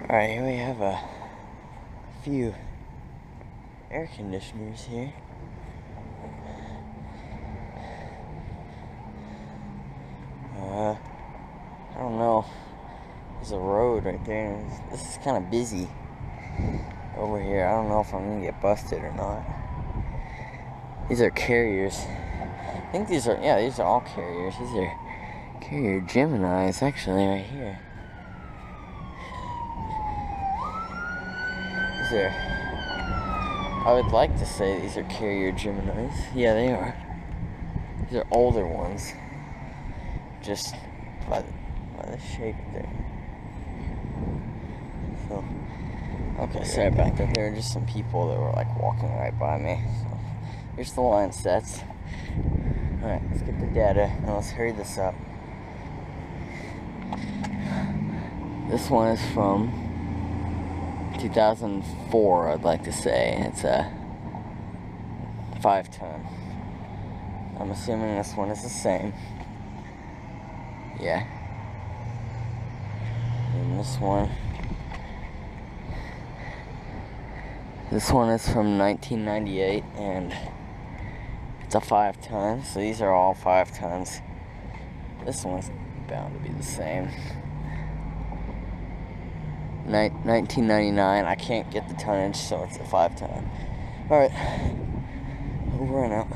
Alright, here we have a few air conditioners here. I don't know. There's a road right there. This is kind of busy over here. I don't know if I'm gonna get busted or not. These are Carriers. I think these are all Carriers. These are Carrier Geminis, actually, right here. I would like to say these are Carrier Geminis. Yeah, they are. These are older ones. Just by the shape there. So, okay, sorry about that. There were just some people that were like walking right by me. So, here's the line sets. Alright, let's get the data and let's hurry this up. This one is from 2004, I'd like to say. It's a 5-ton. I'm assuming this one is the same. Yeah. And this one is from 1998, and it's a 5-ton. So these are all 5 tons. This one's bound to be the same. 1999. I can't get the tonnage, so it's a 5-ton. Alright. Over and out.